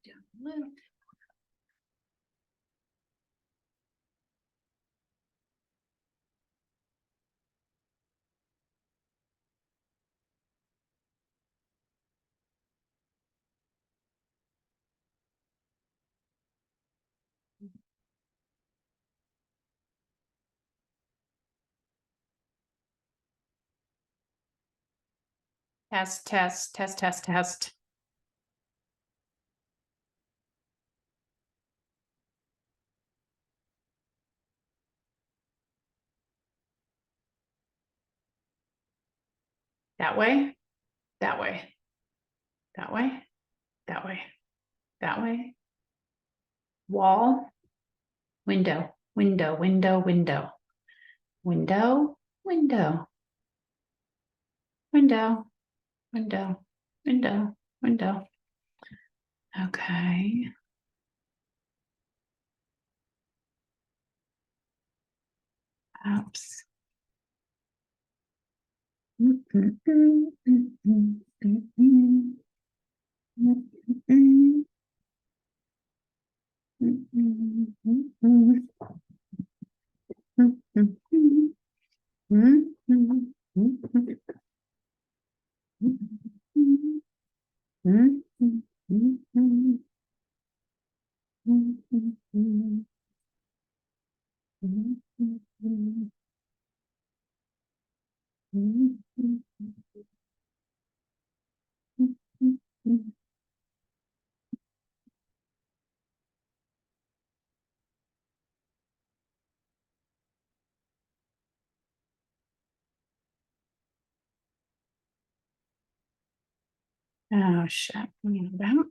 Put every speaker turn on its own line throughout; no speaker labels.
down a little. Test, test, test, test, test. That way, that way, that way, that way, that way. Wall, window, window, window, window, window, window, window, window, window, window. Okay. Oops. Oh shit. About.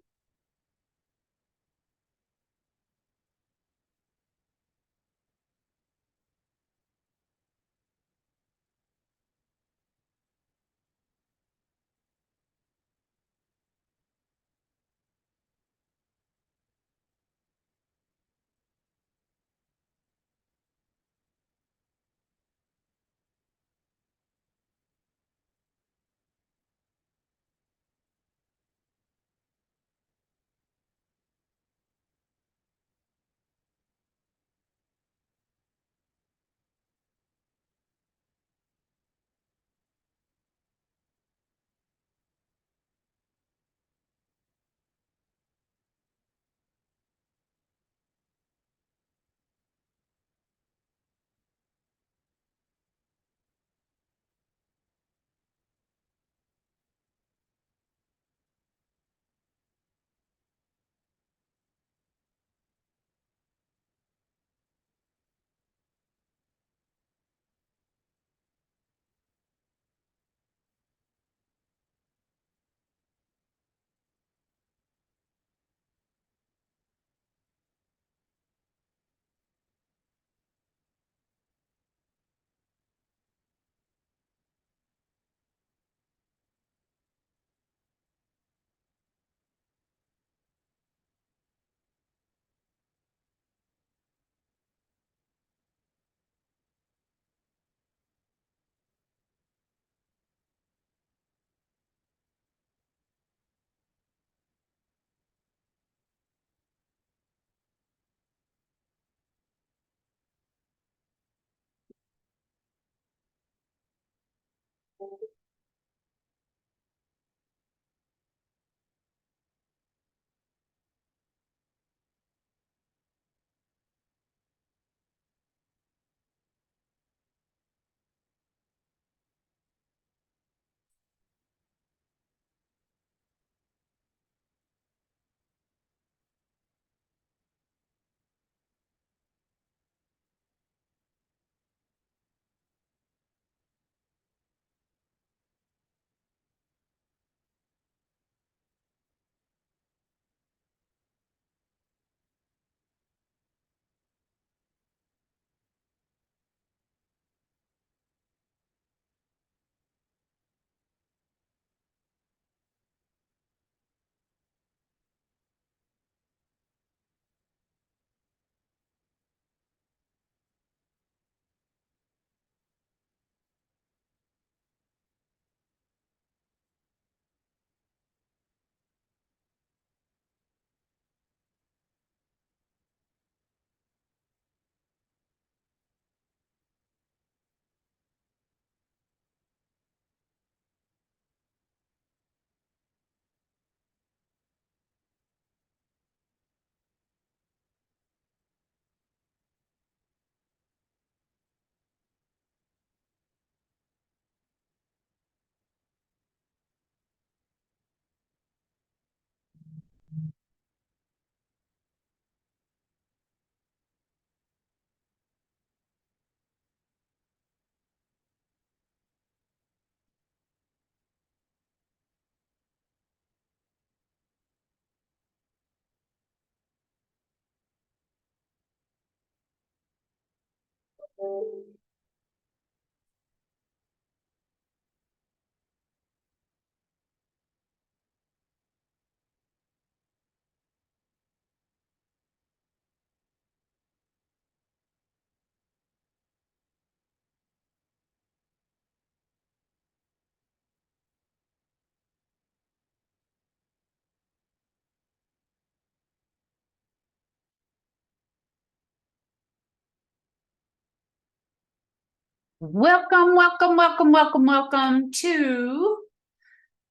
Welcome, welcome, welcome, welcome, welcome to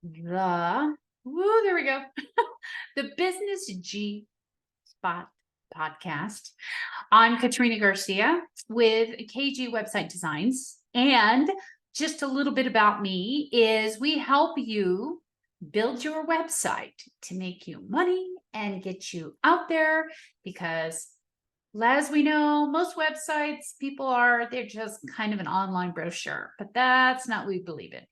the, there we go, the Business G Spot podcast. I'm Katrina Garcia with KG Website Designs. And just a little bit about me is we help you build your website to make you money and get you out there, because as we know, most websites, they're just kind of an online brochure, but that's not what we believe in.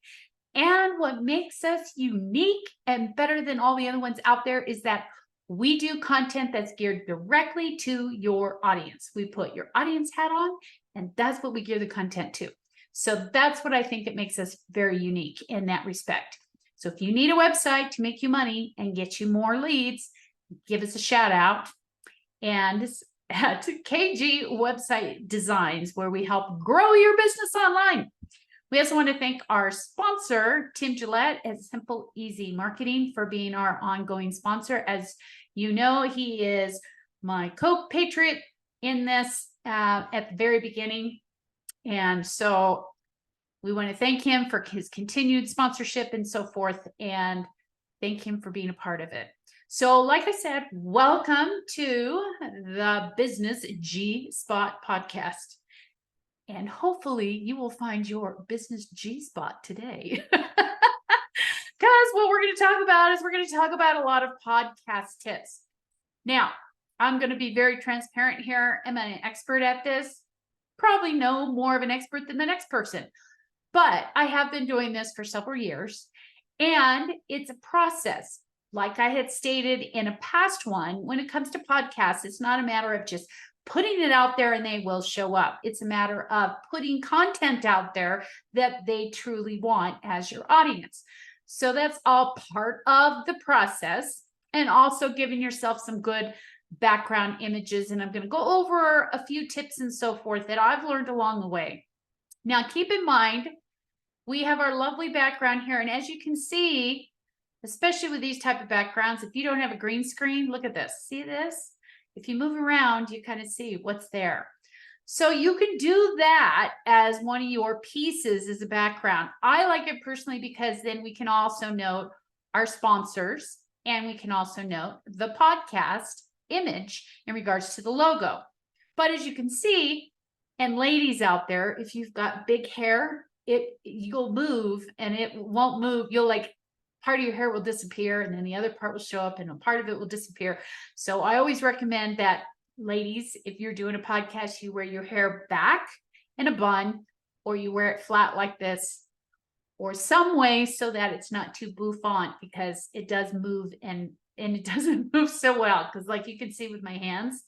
And what makes us unique and better than all the other ones out there is that we do content that's geared directly to your audience. We put your audience hat on, and that's what we gear the content to. So that's what I think it makes us very unique in that respect. So if you need a website to make you money and get you more leads, give us a shout out. And at KG Website Designs, where we help grow your business online. We also want to thank our sponsor, Tim Gillette at Simple Easy Marketing, for being our ongoing sponsor. As you know, he is my co-patriot in this at the very beginning. And so we want to thank him for his continued sponsorship and so forth, and thank him for being a part of it. So like I said, welcome to the Business G Spot podcast. And hopefully you will find your business G spot today. Because what we're going to talk about is a lot of podcast tips. Now, I'm going to be very transparent here. Am I an expert at this? Probably no more of an expert than the next person. But I have been doing this for several years, and it's a process. Like I had stated in a past one, when it comes to podcasts, it's not a matter of just putting it out there and they will show up. It's a matter of putting content out there that they truly want as your audience. So that's all part of the process, and also giving yourself some good background images. And I'm going to go over a few tips and so forth that I've learned along the way. Now, keep in mind, we have our lovely background here. And as you can see, especially with these type of backgrounds, if you don't have a green screen, look at this. See this? If you move around, you kind of see what's there. So you can do that as one of your pieces as a background. I like it personally because then we can also note our sponsors, and we can also note the podcast image in regards to the logo. But as you can see, and ladies out there, if you've got big hair, you'll move and it won't move. You'll part of your hair will disappear, and then the other part will show up, and a part of it will disappear. So I always recommend that, ladies, if you're doing a podcast, you wear your hair back in a bun, or you wear it flat like this, or some way so that it's not too bouffant, because it does move, and it doesn't move so well, because like you can see with my hands,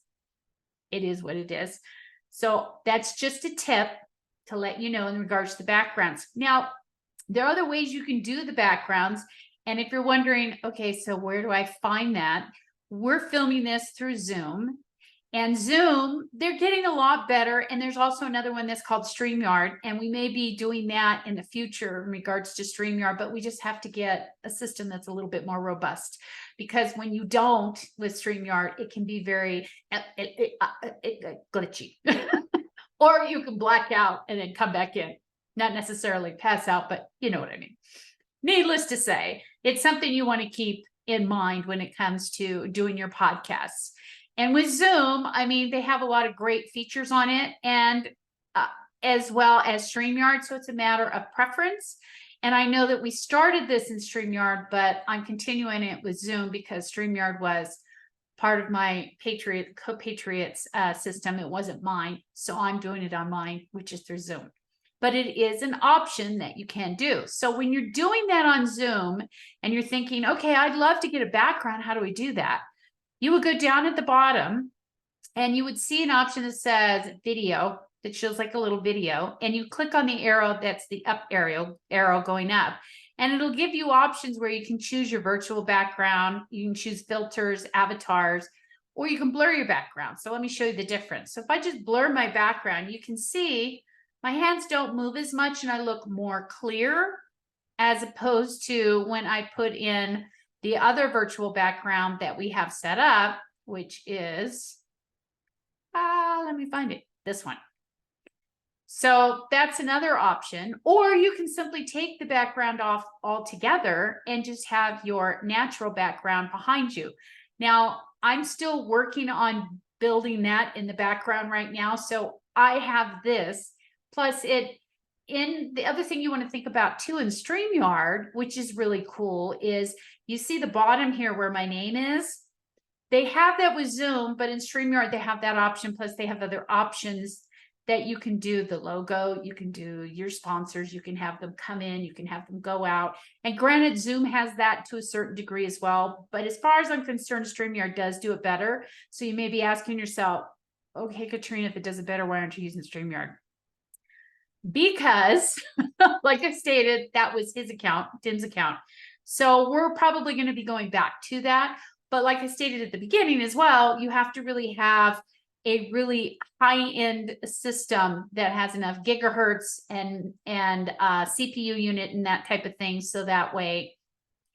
it is what it is. So that's just a tip to let you know in regards to backgrounds. Now, there are other ways you can do the backgrounds. And if you're wondering, okay, so where do I find that? We're filming this through Zoom. And Zoom, they're getting a lot better. And there's also another one that's called StreamYard. And we may be doing that in the future in regards to StreamYard, but we just have to get a system that's a little bit more robust. Because when you don't with StreamYard, it can be very glitchy. Or you can black out and then come back in. Not necessarily pass out, but you know what I mean. Needless to say, it's something you want to keep in mind when it comes to doing your podcasts. And with Zoom, I mean, they have a lot of great features on it, and as well as StreamYard. So it's a matter of preference. And I know that we started this in StreamYard, but I'm continuing it with Zoom because StreamYard was part of my co-patriots system. It wasn't mine. So I'm doing it on mine, which is through Zoom. But it is an option that you can do. So when you're doing that on Zoom and you're thinking, okay, I'd love to get a background, how do we do that? You would go down at the bottom and you would see an option that says video, that shows like a little video, and you click on the arrow, that's the up arrow going up, and it'll give you options where you can choose your virtual background, you can choose filters, avatars, or you can blur your background. So let me show you the difference. So if I just blur my background, you can see my hands don't move as much and I look more clear, as opposed to when I put in the other virtual background that we have set up, which is, let me find it, this one. So that's another option. Or you can simply take the background off altogether and just have your natural background behind you. Now, I'm still working on building that in the background right now. So I have this, plus in the other thing you want to think about too in StreamYard, which is really cool, is you see the bottom here where my name is. They have that with Zoom, but in StreamYard, they have that option. Plus they have other options that you can do the logo, you can do your sponsors, you can have them come in, you can have them go out. And granted, Zoom has that to a certain degree as well. But as far as I'm concerned, StreamYard does do it better. So you may be asking yourself, okay, Katrina, if it does it better, why aren't you using StreamYard? Because like I stated, that was his account, Tim's account. So we're probably going to be going back to that. But like I stated at the beginning as well, you have to really have a really high-end system that has enough gigahertz and CPU unit and that type of thing. So that way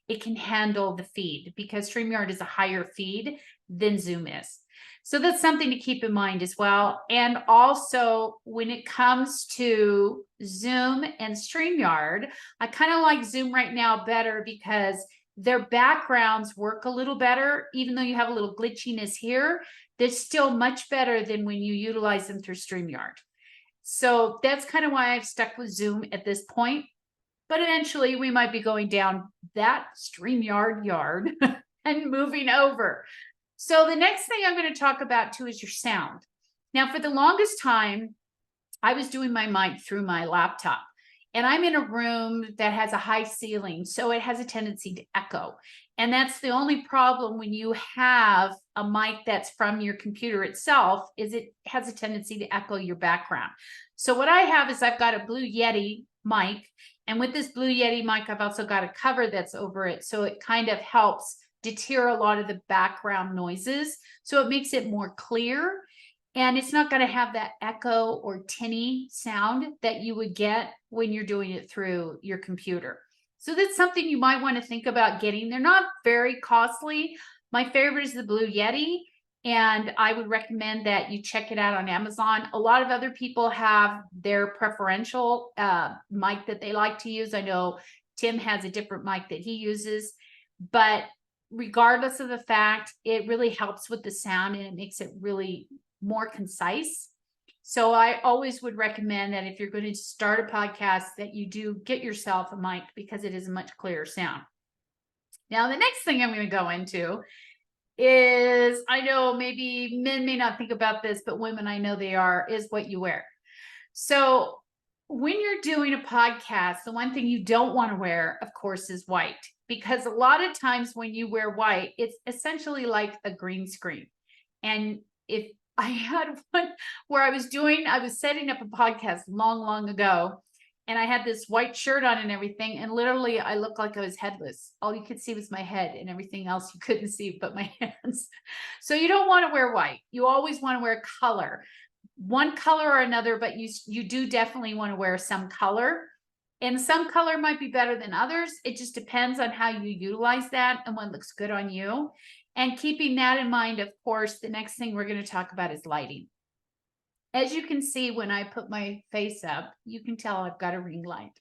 it can handle the feed, because StreamYard is a higher feed than Zoom is. So that's something to keep in mind as well. And also when it comes to Zoom and StreamYard, I kind of like Zoom right now better because their backgrounds work a little better. Even though you have a little glitchiness here, they're still much better than when you utilize them through StreamYard. So that's kind of why I've stuck with Zoom at this point. But eventually we might be going down that StreamYard yard and moving over. So the next thing I'm going to talk about too is your sound. Now, for the longest time, I was doing my mic through my laptop. And I'm in a room that has a high ceiling, so it has a tendency to echo. And that's the only problem when you have a mic that's from your computer itself, is it has a tendency to echo your background. So what I have is I've got a Blue Yeti mic. And with this Blue Yeti mic, I've also got a cover that's over it. So it kind of helps deter a lot of the background noises. So it makes it more clear. And it's not going to have that echo or tinny sound that you would get when you're doing it through your computer. So that's something you might want to think about getting. They're not very costly. My favorite is the Blue Yeti, and I would recommend that you check it out on Amazon. A lot of other people have their preferential mic that they like to use. I know Tim has a different mic that he uses, but regardless of the fact, it really helps with the sound and it makes it really more concise. So I always would recommend that if you're going to start a podcast, that you do get yourself a mic, because it is a much clearer sound. Now, the next thing I'm going to go into is, I know maybe men may not think about this, but women, I know they are, is what you wear. So when you're doing a podcast, the one thing you don't want to wear, of course, is white, because a lot of times when you wear white, it's essentially like a green screen. And if I had one where I was setting up a podcast long ago, and I had this white shirt on and everything, and literally I looked like I was headless. All you could see was my head, and everything else you couldn't see but my hands. So you don't want to wear white. You always want to wear color, one color or another, but you do definitely want to wear some color. And some color might be better than others. It just depends on how you utilize that and what looks good on you. And keeping that in mind, of course, the next thing we're going to talk about is lighting. As you can see, when I put my face up, you can tell I've got a ring light.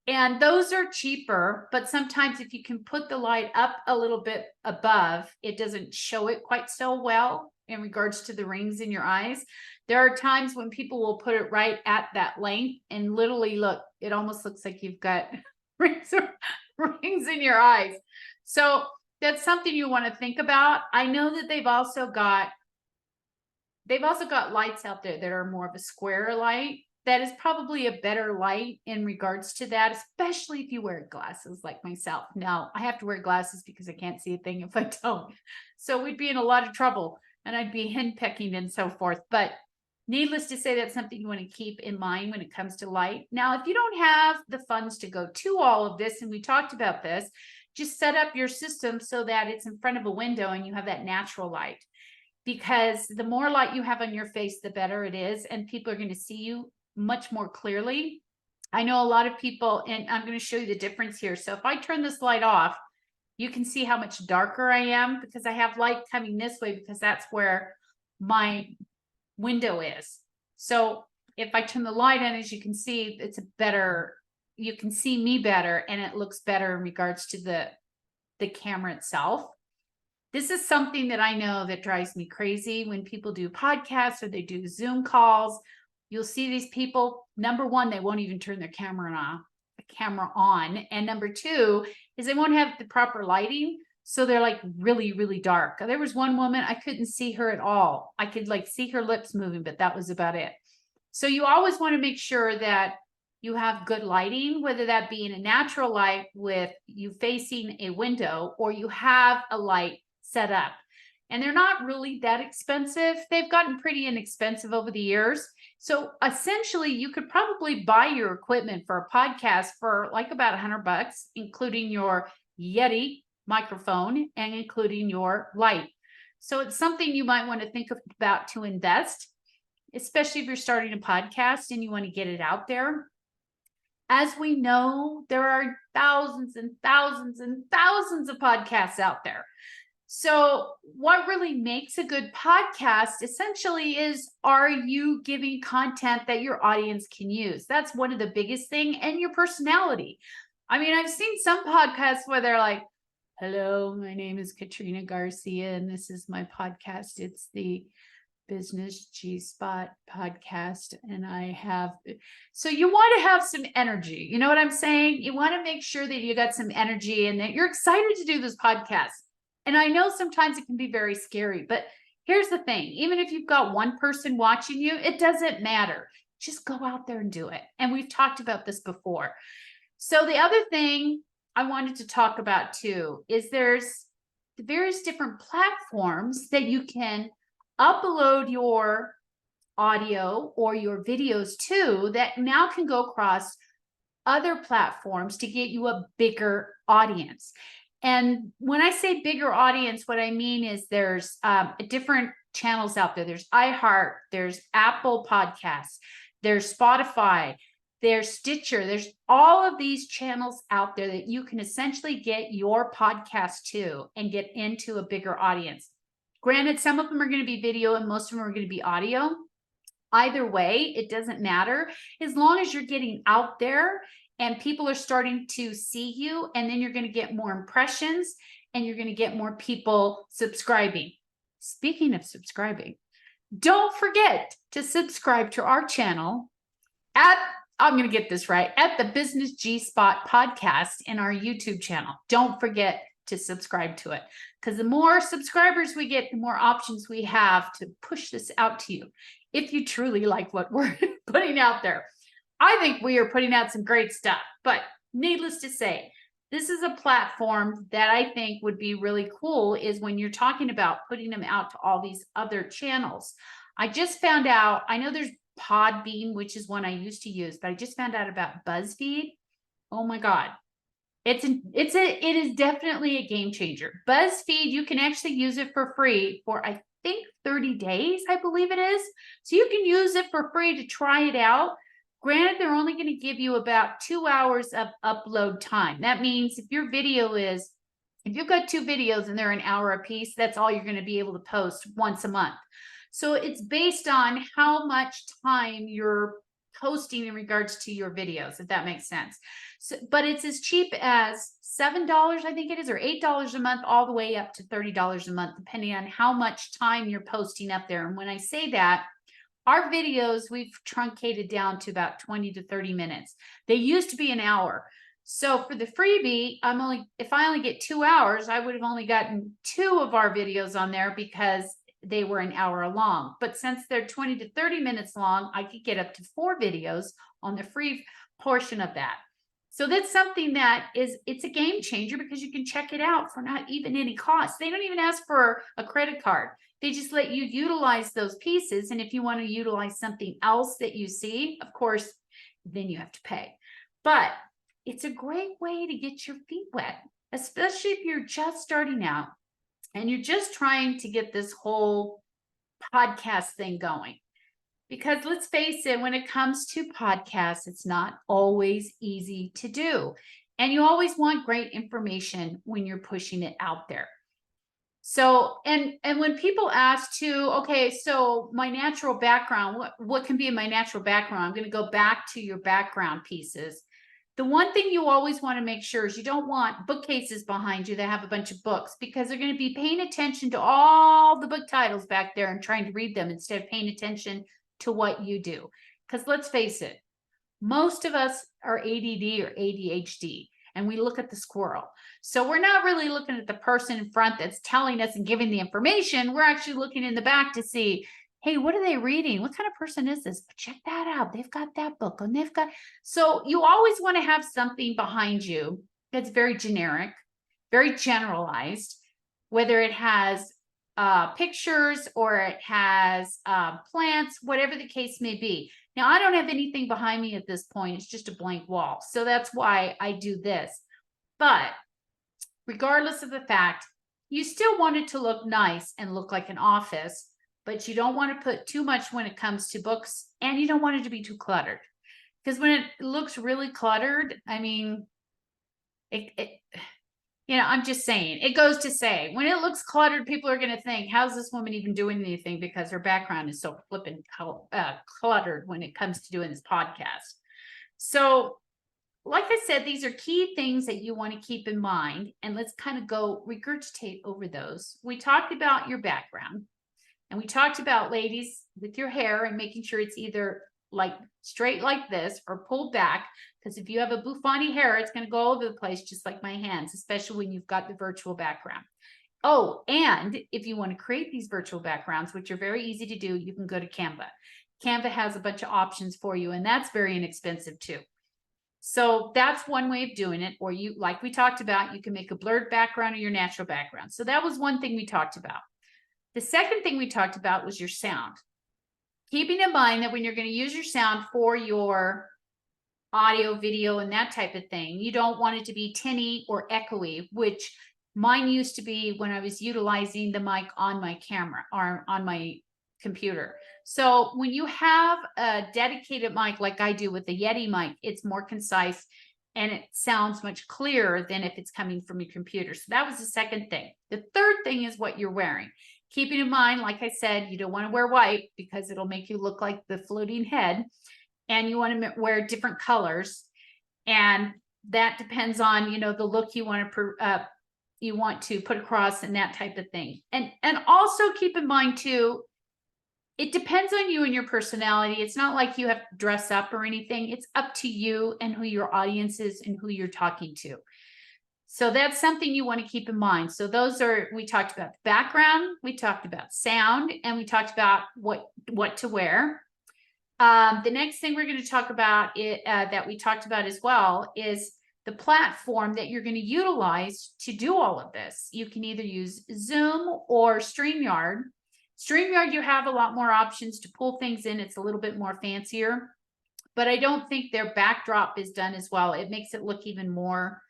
And those are cheaper, but sometimes if you can put the light up a little bit above, it doesn't show it quite so well in regards to the rings in your eyes. There are times when people will put it right at that length, and literally, look, it almost looks like you've got rings in your eyes. So that's something you want to think about. I know that they've also got lights out there that are more of a square light. That is probably a better light in regards to that, especially if you wear glasses like myself. Now, I have to wear glasses because I can't see a thing if I don't. So we'd be in a lot of trouble, and I'd be henpecking and so forth. But Needless to say, that's something you want to keep in mind when it comes to light. Now, if you don't have the funds to go to all of this, and we talked about this, just set up your system so that it's in front of a window and you have that natural light. Because the more light you have on your face, the better it is, and people are going to see you much more clearly. I know a lot of people, and I'm going to show you the difference here. So if I turn this light off, you can see how much darker I am because I have light coming this way because that's where my window is. So if I turn the light on, as you can see, it's a better, you can see me better and it looks better in regards to the camera itself. This is something that I know that drives me crazy when people do podcasts or they do Zoom calls. You'll see these people, number one, they won't even turn their camera on. And number two is they won't have the proper lighting. So they're like really, really dark. There was one woman, I couldn't see her at all. I could like see her lips moving, but that was about it. So you always want to make sure that you have good lighting, whether that be in a natural light with you facing a window or you have a light set up. And they're not really that expensive. They've gotten pretty inexpensive over the years. So essentially you could probably buy your equipment for a podcast for like about $100, including your Yeti microphone and including your light. So it's something you might want to think about to invest, especially if you're starting a podcast and you want to get it out there. As we know, there are thousands and thousands and thousands of podcasts out there. So what really makes a good podcast essentially is, are you giving content that your audience can use? That's one of the biggest things, and your personality. I mean, I've seen some podcasts where they're like, hello, my name is Katrina Garcia, and this is my podcast. It's the Business G-Spot podcast. And so you want to have some energy. You know what I'm saying? You want to make sure that you got some energy and that you're excited to do this podcast. And I know sometimes it can be very scary, but here's the thing. Even if you've got one person watching you, it doesn't matter. Just go out there and do it. And we've talked about this before. So the other thing I wanted to talk about too is there's the various different platforms that you can upload your audio or your videos to that now can go across other platforms to get you a bigger audience. And when I say bigger audience, what I mean is there's different channels out there. There's iHeart, there's Apple Podcasts, there's Spotify, there's Stitcher. There's all of these channels out there that you can essentially get your podcast to and get into a bigger audience. Granted, some of them are going to be video and most of them are going to be audio. Either way, it doesn't matter as long as you're getting out there and people are starting to see you, and then you're going to get more impressions and you're going to get more people subscribing. Speaking of subscribing, don't forget to subscribe to our channel at, I'm going to get this right, at the Business G-Spot podcast in our YouTube channel. Don't forget to subscribe to it, because the more subscribers we get, the more options we have to push this out to you. If you truly like what we're putting out there. I think we are putting out some great stuff, but needless to say, this is a platform that I think would be really cool is when you're talking about putting them out to all these other channels. I just found out, I know there's Podbean, which is one I used to use, but I just found out about BuzzFeed. Oh my God. It is definitely a game changer. BuzzFeed, you can actually use it for free for, I think, 30 days, I believe it is. So you can use it for free to try it out. Granted, they're only going to give you about 2 hours of upload time. That means if you've got 2 videos and they're an hour a piece, that's all you're going to be able to post once a month. So it's based on how much time you're posting in regards to your videos, if that makes sense. So, but it's as cheap as $7, I think it is, or $8 a month, all the way up to $30 a month, depending on how much time you're posting up there. And when I say that, our videos, we've truncated down to about 20 to 30 minutes. They used to be an hour. So for the freebie, if I only get 2 hours, I would have only gotten 2 of our videos on there because they were an hour long. But since they're 20 to 30 minutes long, I could get up to 4 videos on the free portion of that. So that's something that it's a game changer because you can check it out for not even any cost. They don't even ask for a credit card. They just let you utilize those pieces. And if you want to utilize something else that you see, of course, then you have to pay. But it's a great way to get your feet wet, especially if you're just starting out and you're just trying to get this whole podcast thing going. Because let's face it, when it comes to podcasts, it's not always easy to do. And you always want great information when you're pushing it out there. So, and when people ask too, okay, so my natural background, what can be in my natural background? I'm going to go back to your background pieces. The one thing you always want to make sure is you don't want bookcases behind you that have a bunch of books, because they're going to be paying attention to all the book titles back there and trying to read them instead of paying attention to what you do. Because let's face it, most of us are ADD or ADHD, and we look at the squirrel. So we're not really looking at the person in front that's telling us and giving the information. We're actually looking in the back to see, hey, what are they reading? What kind of person is this? Check that out. They've got that book and they've got, so you always want to have something behind you that's very generic, very generalized, whether it has pictures or it has plants, whatever the case may be. Now, I don't have anything behind me at this point. It's just a blank wall. So that's why I do this. But regardless of the fact, you still want it to look nice and look like an office, but you don't want to put too much when it comes to books, and you don't want it to be too cluttered. Because when it looks really cluttered, I mean, I'm just saying, it goes to say, when it looks cluttered, people are going to think, how's this woman even doing anything? Because her background is so flippin' cluttered when it comes to doing this podcast. So, like I said, these are key things that you want to keep in mind. And let's kind of go regurgitate over those. We talked about your background. And we talked about, ladies, with your hair and making sure it's either like straight like this or pulled back, because if you have a bouffant hair, it's going to go all over the place, just like my hands, especially when you've got the virtual background. Oh, and if you want to create these virtual backgrounds, which are very easy to do, you can go to Canva. Canva has a bunch of options for you, and that's very inexpensive too. So that's one way of doing it. Or you, like we talked about, you can make a blurred background or your natural background. So that was one thing we talked about. The second thing we talked about was your sound. Keeping in mind that when you're going to use your sound for your audio, video, and that type of thing, you don't want it to be tinny or echoey, which mine used to be when I was utilizing the mic on my camera or on my computer. So when you have a dedicated mic like I do with the Yeti mic, it's more concise and it sounds much clearer than if it's coming from your computer. So that was the second thing. The third thing is what you're wearing. Keeping in mind, like I said, you don't want to wear white because it'll make you look like the floating head, and you want to wear different colors, and that depends on the look you want to put across and that type of thing. And also keep in mind too, it depends on you and your personality. It's not like you have to dress up or anything. It's up to you and who your audience is and who you're talking to. So that's something you want to keep in mind. So those are, we talked about the background, we talked about sound, and we talked about what to wear. The next thing we're going to talk about that we talked about as well is the platform that you're going to utilize to do all of this. You can either use Zoom or StreamYard. StreamYard, you have a lot more options to pull things in. It's a little bit more fancier, but I don't think their backdrop is done as well. It makes it look even more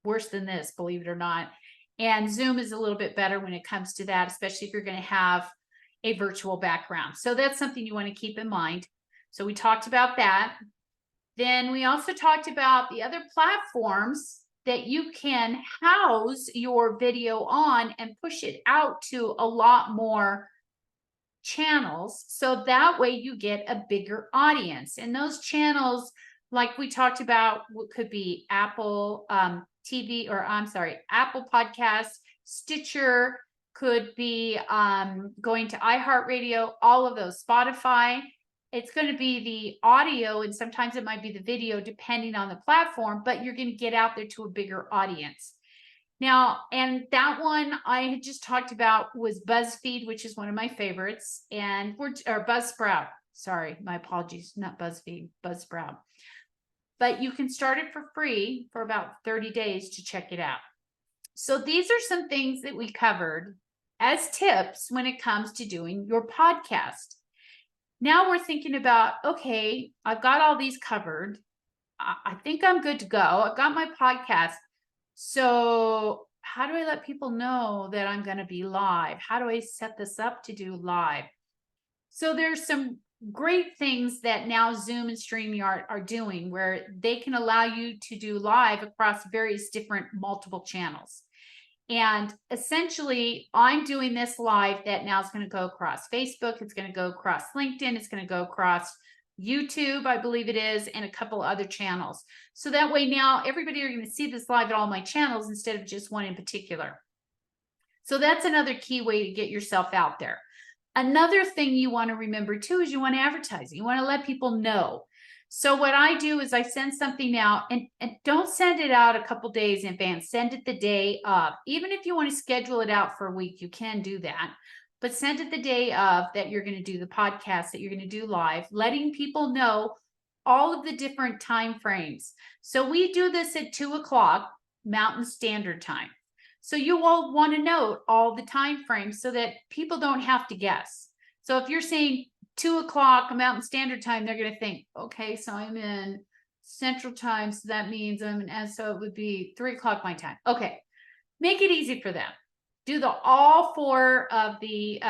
worse than this, believe it or not. And Zoom is a little bit better when it comes to that, especially if you're going to have a virtual background. So that's something you want to keep in mind. So we talked about that. Then we also talked about the other platforms that you can house your video on and push it out to a lot more channels. So that way you get a bigger audience. And those channels, like we talked about, could be Apple TV, or I'm sorry, Apple Podcasts, Stitcher, could be going to iHeartRadio, all of those, Spotify. It's going to be the audio, and sometimes it might be the video depending on the platform, but you're going to get out there to a bigger audience. Now, and that one I had just talked about was BuzzFeed, which is one of my favorites, or Buzzsprout. Sorry, my apologies, not BuzzFeed, Buzzsprout. but you can start it for free for about 30 days to check it out. So these are some things that we covered as tips when it comes to doing your podcast. Now we're thinking about, okay, I've got all these covered. I think I'm good to go. I've got my podcast. So how do I let people know that I'm going to be live? How do I set this up to do live? So there's some great things that now Zoom and StreamYard are doing where they can allow you to do live across various different multiple channels. And essentially, I'm doing this live that now is going to go across Facebook. It's going to go across LinkedIn. It's going to go across YouTube, I believe it is, and a couple other channels. So that way now everybody are going to see this live at all my channels instead of just one in particular. So that's another key way to get yourself out there. Another thing you want to remember too is you want to advertise. You want to let people know. So what I do is I send something out, and don't send it out a couple days in advance. Send it the day of. Even if you want to schedule it out for a week, you can do that. But send it the day of that you're going to do the podcast, that you're going to do live, letting people know all of the different time frames. So we do this at 2:00 Mountain Standard Time. So you will want to note all the time frames so that people don't have to guess. So if you're saying 2:00 Mountain Standard Time, they're going to think, okay, so I'm in Central Time, so that means I'm in, and so it would be 3:00 my time. Okay, make it easy for them. Do all four of the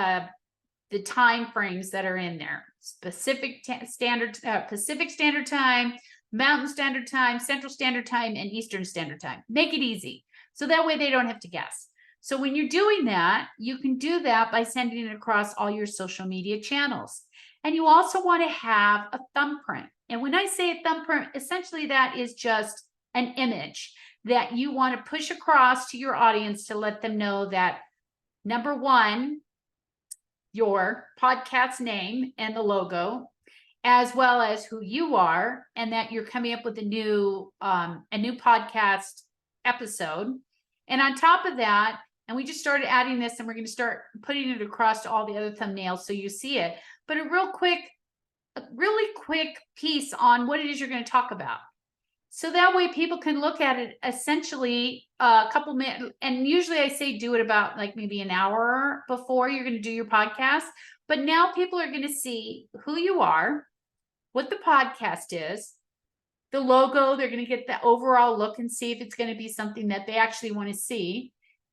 time frames that are in there: Pacific Standard Time, Mountain Standard Time, Central Standard Time, and Eastern Standard Time. Make it easy. So that way they don't have to guess. So when you're doing that, you can do that by sending it across all your social media channels. And you also want to have a thumbprint. And when I say a thumbprint, essentially that is just an image that you want to push across to your audience to let them know that, number one, your podcast name and the logo, as well as who you are, and that you're coming up with a new podcast episode. And on top of that, and we just started adding this, and we're going to start putting it across to all the other thumbnails so you see it, but a really quick piece on what it is you're going to talk about. So that way people can look at it essentially a couple minutes. And usually I say do it about like maybe an hour before you're going to do your podcast. But now people are going to see who you are, what the podcast is, the logo. They're going to get the overall look and see if it's going to be something that they actually want to see.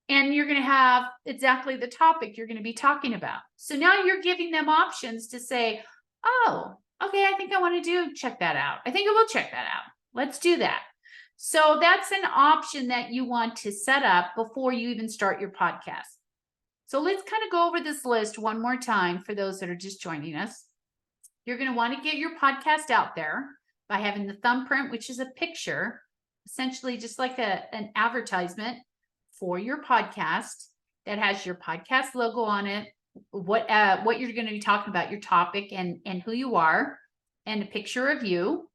And you're going to have exactly the topic you're going to be talking about. So now you're giving them options to say, oh, okay, I think I want to check that out. I think I will check that out. Let's do that. So that's an option that you want to set up before you even start your podcast. So let's kind of go over this list one more time for those that are just joining us. You're going to want to get your podcast out there by having the thumbprint, which is a picture, essentially just like an advertisement for your podcast that has your podcast logo on it, what you're going to be talking about, your topic and who you are, and a picture of you.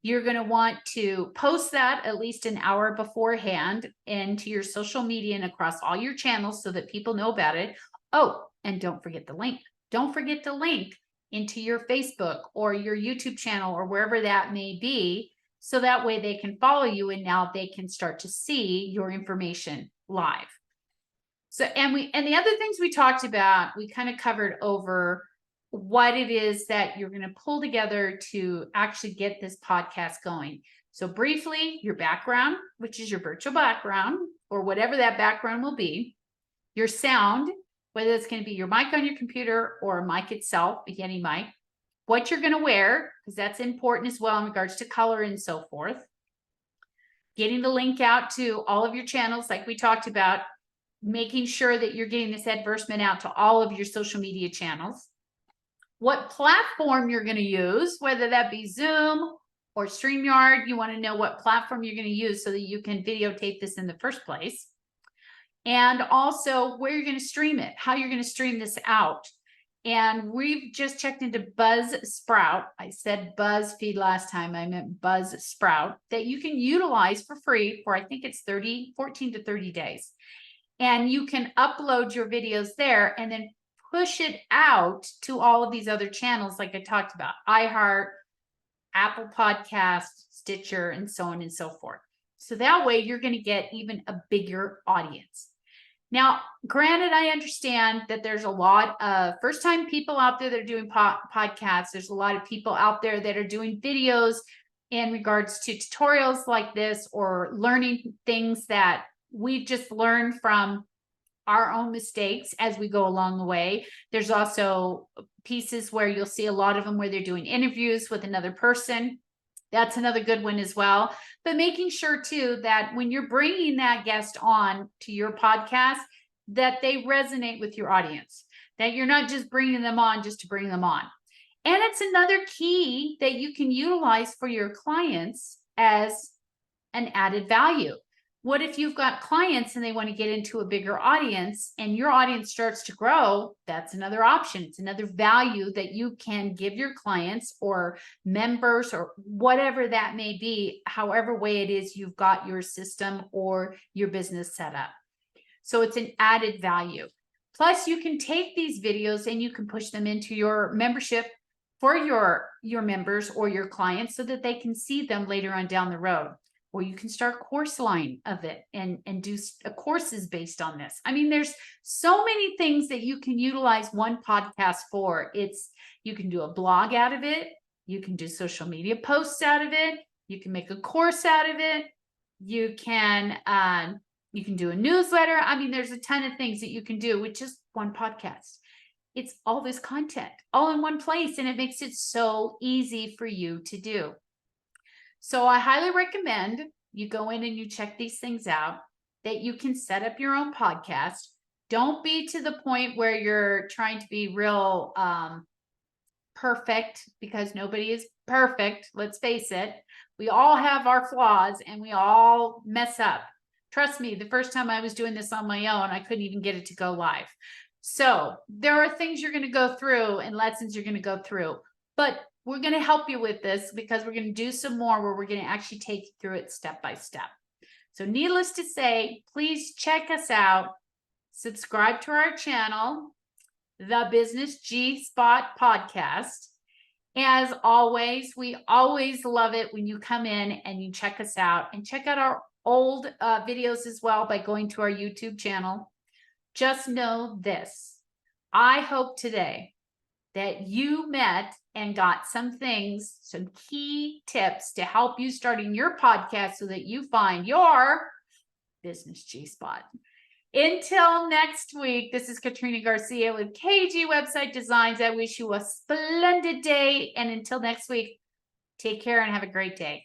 You're going to want to post that at least an hour beforehand into your social media and across all your channels so that people know about it. Oh, and don't forget the link. Don't forget the link into your Facebook or your YouTube channel or wherever that may be, so that way they can follow you and now they can start to see your information live. So, and the other things we talked about, we kind of covered over what it is that you're going to pull together to actually get this podcast going. So briefly, your background, which is your virtual background or whatever that background will be, your sound, whether it's going to be your mic on your computer or a mic itself, any mic, what you're going to wear, because that's important as well in regards to color and so forth. Getting the link out to all of your channels, like we talked about, making sure that you're getting this advertisement out to all of your social media channels. What platform you're going to use, whether that be Zoom or StreamYard, you want to know what platform you're going to use so that you can videotape this in the first place. And also where you're going to stream it, how you're going to stream this out. And we've just checked into Buzzsprout. I said BuzzFeed last time, I meant Buzzsprout, that you can utilize for free for, I think it's 14 to 30 days. And you can upload your videos there and then push it out to all of these other channels like I talked about: iHeart, Apple Podcasts, Stitcher, and so on and so forth. So that way you're going to get even a bigger audience. Now, granted, I understand that there's a lot of first-time people out there that are doing podcasts. There's a lot of people out there that are doing videos in regards to tutorials like this, or learning things that we've just learned from our own mistakes as we go along the way. There's also pieces where you'll see a lot of them where they're doing interviews with another person. That's another good one as well. But making sure too that when you're bringing that guest on to your podcast, that they resonate with your audience, that you're not just bringing them on just to bring them on. And it's another key that you can utilize for your clients as an added value. What if you've got clients and they want to get into a bigger audience and your audience starts to grow? That's another option. It's another value that you can give your clients or members or whatever that may be, however way it is you've got your system or your business set up. So it's an added value. Plus, you can take these videos and you can push them into your membership for your members or your clients so that they can see them later on down the road. Or you can start course line of it and do courses based on this. I mean, there's so many things that you can utilize one podcast for. You can do a blog out of it. You can do social media posts out of it. You can make a course out of it. You can do a newsletter. I mean, there's a ton of things that you can do with just one podcast. It's all this content all in one place, and it makes it so easy for you to do. So I highly recommend you go in and you check these things out, that you can set up your own podcast. Don't be to the point where you're trying to be real perfect, because nobody is perfect. Let's face it. We all have our flaws and we all mess up. Trust me, the first time I was doing this on my own, I couldn't even get it to go live. So there are things you're going to go through and lessons you're going to go through, but we're going to help you with this because we're going to do some more where we're going to actually take you through it step by step. So needless to say, please check us out. Subscribe to our channel, The Business G-Spot Podcast. As always, we always love it when you come in and you check us out, and check out our old videos as well by going to our YouTube channel. Just know this. I hope today that you met and got some things, some key tips to help you starting your podcast so that you find your business G-Spot. Until next week, this is Katrina Garcia with KG Website Designs. I wish you a splendid day. And until next week, take care and have a great day.